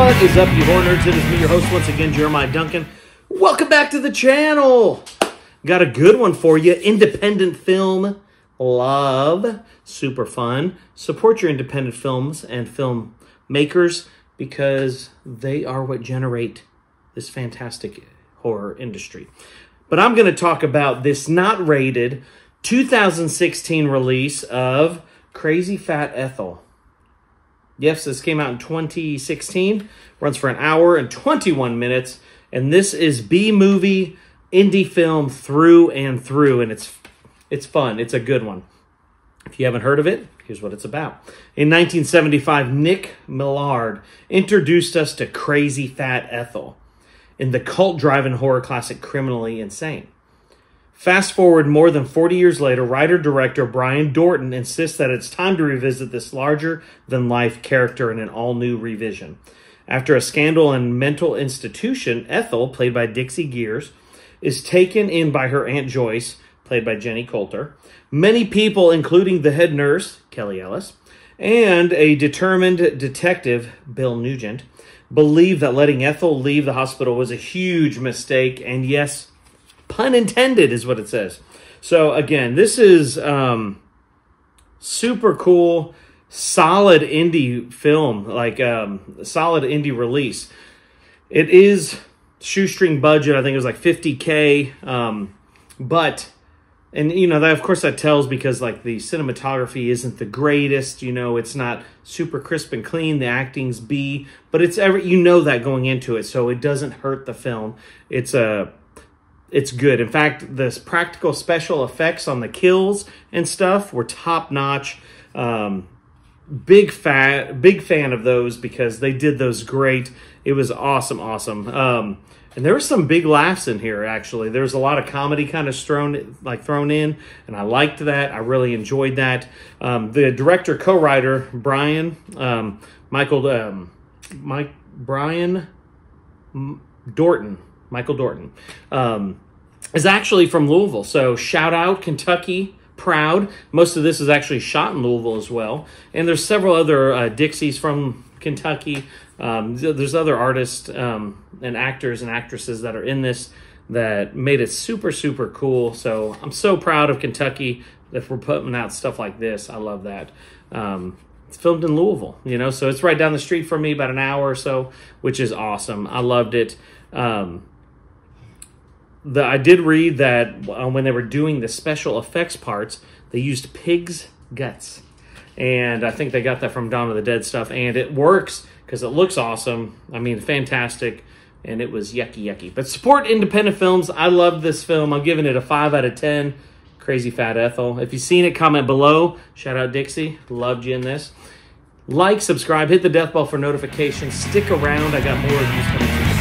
What is up, you horror nerds? It is me, your host, once again, Jeremiah Duncan. Welcome back to the channel. Got a good one for you. Independent film love. Super fun. Support your independent films and film makers because they are what generate this fantastic horror industry. But I'm going to talk about this not rated 2016 release of Crazy Fat Ethel. Yes, this came out in 2016, runs for an hour and 21 minutes, and this is B-movie indie film through and through, and it's fun. It's a good one. If you haven't heard of it, here's what it's about. In 1975, Nick Millard introduced us to Crazy Fat Ethel in the cult-driven horror classic Criminally Insane. Fast forward more than 40 years later, writer-director Brian Dorton insists that it's time to revisit this larger-than-life character in an all-new revision. After a scandal in mental institution, Ethel, played by Dixie Gers, is taken in by her Aunt Joyce, played by Jenny Coulter. Many people, including the head nurse, Kelly Ellis, and a determined detective, Bill Nugent, believe that letting Ethel leave the hospital was a huge mistake, and yes, pun intended is what it says. So again, this is super cool, solid indie film, like solid indie release. It is shoestring budget. I think it was like $50K. But, and you know, that of course that tells because like the cinematography isn't the greatest. You know, it's not super crisp and clean. The acting's B, but it's you know that going into it, so it doesn't hurt the film. It's good. In fact, this practical special effects on the kills and stuff were top notch. Big fan of those because they did those great. It was awesome. And there were some big laughs in here, actually. There's a lot of comedy kind of thrown in, and I liked that. I really enjoyed that. The director, co-writer, Brian Dorton, Michael Dorton, is actually from Louisville. So shout out, Kentucky, proud. Most of this is actually shot in Louisville as well. And there's several other Dixies from Kentucky. There's other artists and actors and actresses that are in this that made it super, super cool. So I'm so proud of Kentucky that we're putting out stuff like this. I love that. It's filmed in Louisville, you know, so it's right down the street from me, about an hour or so, which is awesome. I loved it. I did read that when they were doing the special effects parts, they used pig's guts. And I think they got that from Dawn of the Dead stuff. And it works because it looks awesome. I mean, fantastic. And it was yucky. But support independent films. I love this film. I'm giving it a 5 out of 10. Crazy Fat Ethel. If you've seen it, comment below. Shout out Dixie. Loved you in this. Like, subscribe, hit the death bell for notifications. Stick around. I got more reviews coming soon.